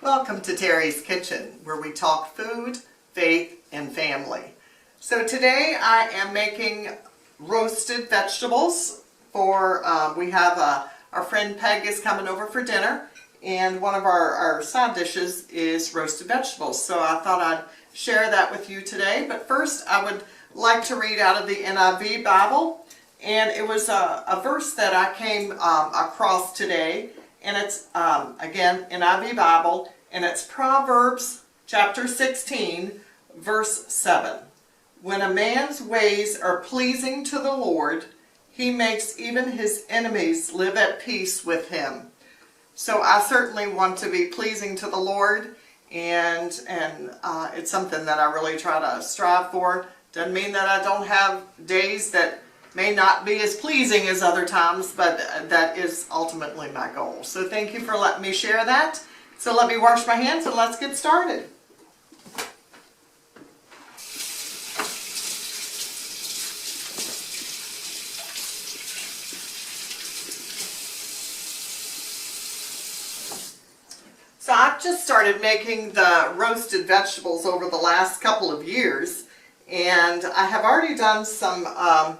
Welcome to Terry's Kitchen, where we talk food, faith, and family. So today I am making roasted vegetables for, we have our friend Peg is coming over for dinner, and one of our side dishes is roasted vegetables. So I thought I'd share that with you today. But first I would like to read out of the NIV Bible, and it was a verse that I came across today. And it's, again, NIV Bible, and it's Proverbs chapter 16, verse 7. When a man's ways are pleasing to the Lord, he makes even his enemies live at peace with him. So I certainly want to be pleasing to the Lord, and it's something that I really try to strive for. Doesn't mean that I don't have days that may not be as pleasing as other times, but that is ultimately my goal. So thank you for letting me share that. So let me wash my hands and let's get started. So I've just started making the roasted vegetables over the last couple of years, and I have already done some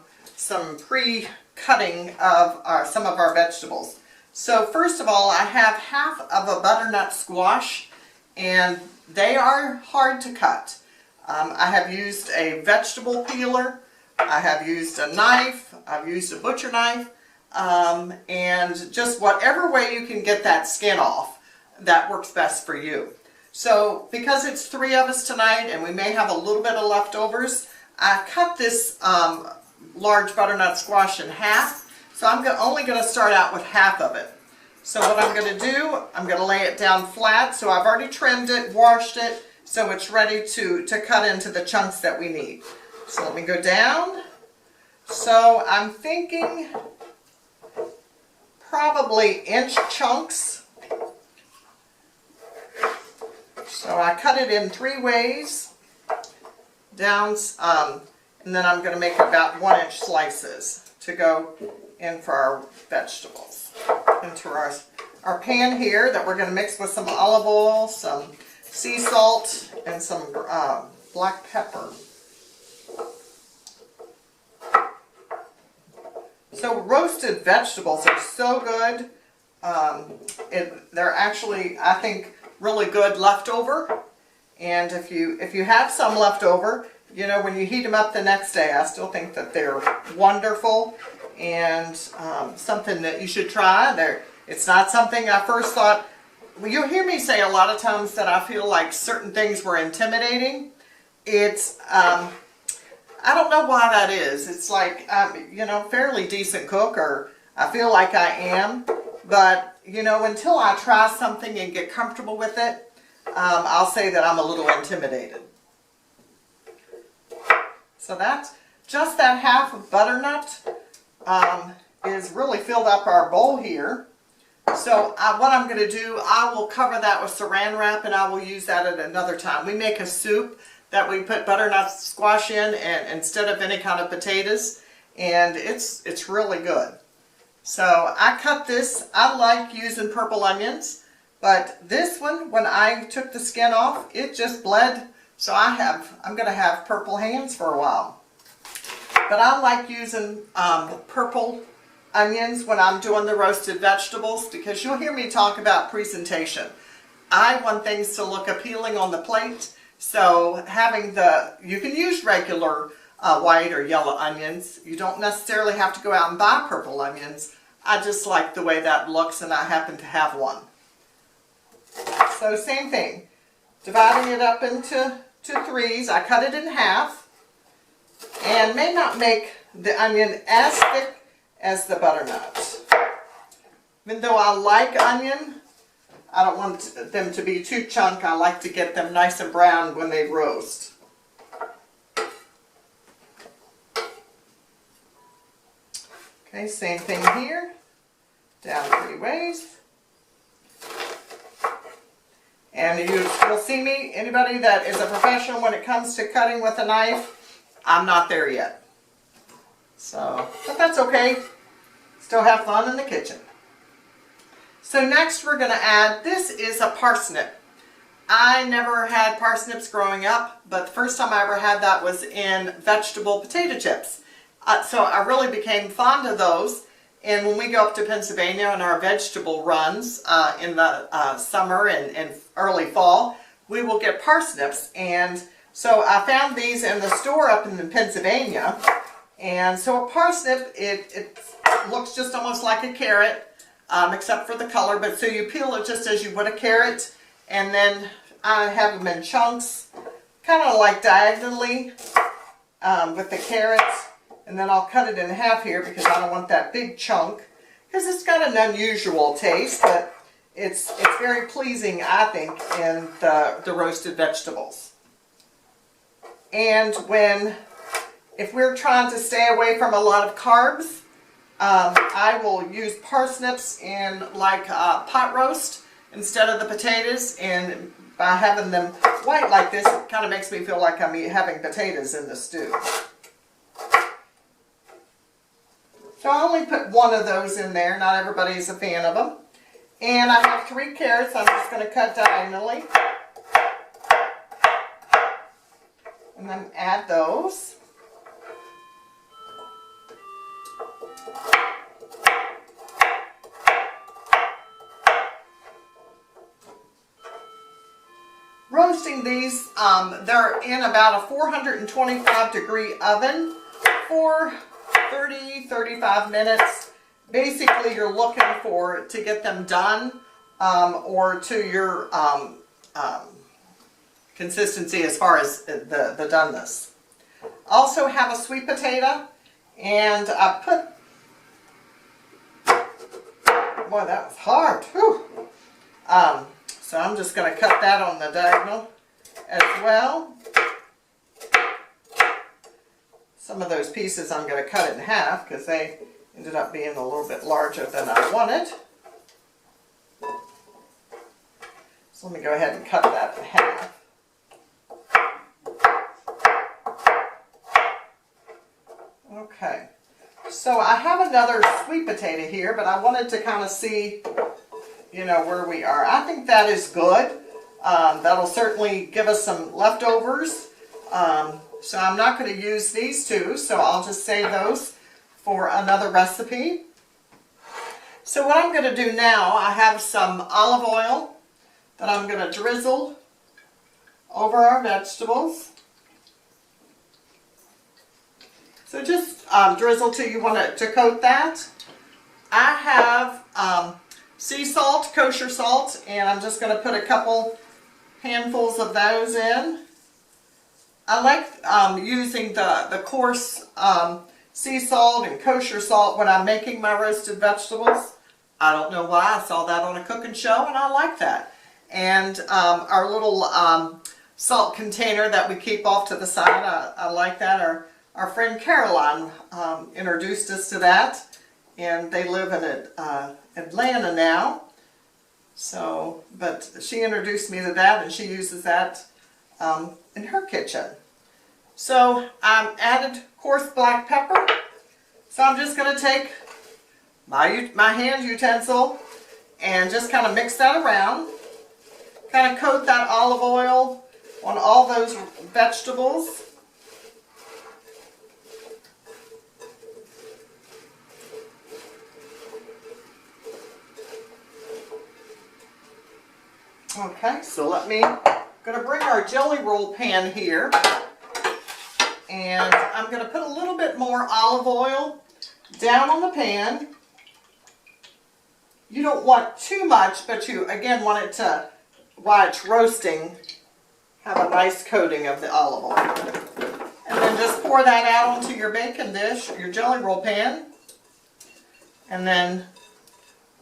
pre-cutting of some of our vegetables. So first of all, I have half of a butternut squash, and they are hard to cut. I have used a vegetable peeler, I have used a knife, I've used a butcher knife, and just whatever way you can get that skin off, that works best for you. So because it's 3 of us tonight and we may have a little bit of leftovers, I cut this large butternut squash in half. So I'm only going to start out with half of it. So what I'm going to do, I'm going to lay it down flat. So I've already trimmed it, washed it, so it's ready to cut into the chunks that we need. So let me go down. So I'm thinking probably inch chunks. So I cut it in 3 ways, down, and then I'm going to make about 1-inch slices to go in for our vegetables. Into our pan here that we're going to mix with some olive oil, some sea salt, and some black pepper. So roasted vegetables are so good. They're actually, I think, really good leftover. And if you have some leftover, you know, when you heat them up the next day, I still think that they're wonderful and something that you should try. It's not something I first thought. Well, you'll hear me say a lot of times that I feel like certain things were intimidating. It's, I don't know why that is. It's like, you know, fairly decent cook, or I feel like I am. But, you know, until I try something and get comfortable with it, I'll say that I'm a little intimidated. So that's just that half of butternut is really filled up our bowl here. So what I'm going to do, I will cover that with saran wrap, and I will use that at another time. We make a soup that we put butternut squash in, and instead of any kind of potatoes, and it's really good. So I cut this. I like using purple onions, but this one, when I took the skin off, it just bled. So I'm going to have purple hands for a while. But I like using purple onions when I'm doing the roasted vegetables, because you'll hear me talk about presentation. I want things to look appealing on the plate. So you can use regular white or yellow onions. You don't necessarily have to go out and buy purple onions. I just like the way that looks, and I happen to have one. So same thing, dividing it up into 3s. I cut it in half, and may not make the onion as thick as the butternut. Even though I like onion, I don't want them to be too chunk. I like to get them nice and brown when they roast. Okay, same thing here. Down 3 ways. And you'll see me, anybody that is a professional when it comes to cutting with a knife, I'm not there yet. So, but that's okay. Still have fun in the kitchen. So next we're going to add, this is a parsnip. I never had parsnips growing up, but the first time I ever had that was in vegetable potato chips. So I really became fond of those. And when we go up to Pennsylvania on our vegetable runs in the summer and early fall, we will get parsnips. And so I found these in the store up in Pennsylvania. And so a parsnip, it looks just almost like a carrot, except for the color. But so you peel it just as you would a carrot. And then I have them in chunks, kind of like diagonally with the carrots. And then I'll cut it in half here because I don't want that big chunk. Because it's got an unusual taste, but it's very pleasing, I think, in the roasted vegetables. And if we're trying to stay away from a lot of carbs, I will use parsnips in like pot roast instead of the potatoes. And by having them white like this, it kind of makes me feel like I'm having potatoes in the stew. So I only put one of those in there. Not everybody's a fan of them. And I have 3 carrots I'm just going to cut diagonally. And then add those. Roasting these, they're in about a 425 degree oven for 30-35 minutes. Basically, you're looking to get them done or to your consistency as far as the doneness. Also have a sweet potato, and I put, boy, that was hard. Whew. So I'm just going to cut that on the diagonal as well. Some of those pieces I'm going to cut in half because they ended up being a little bit larger than I wanted. So let me go ahead and cut that in half. Okay, so I have another sweet potato here, but I wanted to kind of see, you know, where we are. I think that is good. That'll certainly give us some leftovers. So I'm not going to use these two, so I'll just save those for another recipe. So what I'm going to do now, I have some olive oil that I'm going to drizzle over our vegetables. So just drizzle till you want it to coat that. I have sea salt, kosher salt, and I'm just going to put a couple handfuls of those in. I like using the coarse sea salt and kosher salt when I'm making my roasted vegetables. I don't know why. I saw that on a cooking show and I like that. And our little salt container that we keep off to the side, I like that. Our friend Caroline introduced us to that, and they live in Atlanta now. So, but she introduced me to that, and she uses that in her kitchen. So I added coarse black pepper. So I'm just going to take my hand utensil and just kind of mix that around. Kind of coat that olive oil on all those vegetables. Okay, so going to bring our jelly roll pan here, and I'm going to put a little bit more olive oil down on the pan. You don't want too much, but you again want it to, while it's roasting, have a nice coating of the olive oil. And then just pour that out onto your baking dish, your jelly roll pan. And then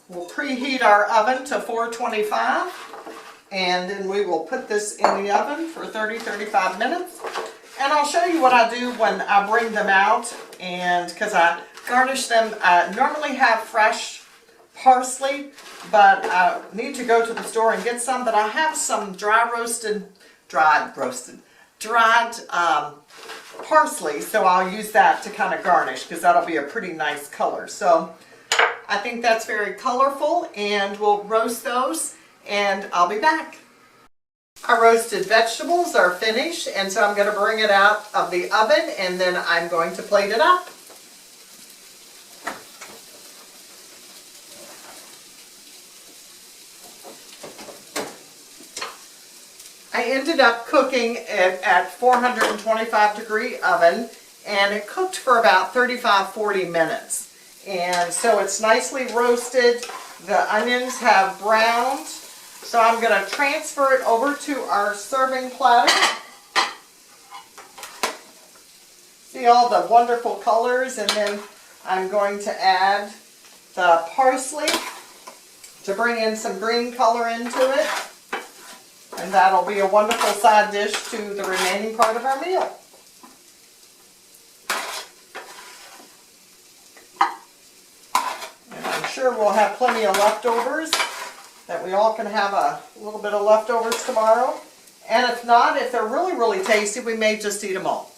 we'll preheat our oven to 425. And then we will put this in the oven for 30-35 minutes. And I'll show you what I do when I bring them out. And because I garnish them, I normally have fresh parsley, but I need to go to the store and get some. But I have some dried parsley, so I'll use that to kind of garnish because that'll be a pretty nice color. So I think that's very colorful, and we'll roast those and I'll be back. Our roasted vegetables are finished, and so I'm going to bring it out of the oven and then I'm going to plate it up. I ended up cooking it at 425 degree oven, and it cooked for about 35-40 minutes. And so it's nicely roasted. The onions have browned. So I'm going to transfer it over to our serving platter. See all the wonderful colors, and then I'm going to add the parsley to bring in some green color into it. And that'll be a wonderful side dish to the remaining part of our meal. And I'm sure we'll have plenty of leftovers, that we all can have a little bit of leftovers tomorrow. And if not, if they're really, really tasty, we may just eat them all.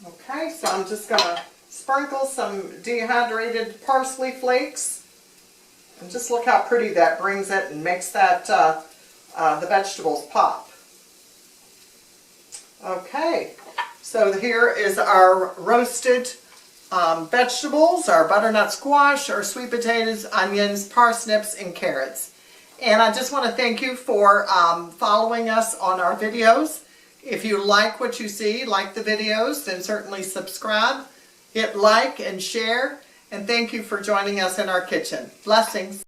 Okay, so I'm just going to sprinkle some dehydrated parsley flakes. And just look how pretty that brings it and makes that the vegetables pop. Okay, so here is our roasted vegetables, our butternut squash, our sweet potatoes, onions, parsnips, and carrots. And I just want to thank you for following us on our videos. If you like what you see, like the videos, then certainly subscribe, hit like and share, and thank you for joining us in our kitchen. Blessings.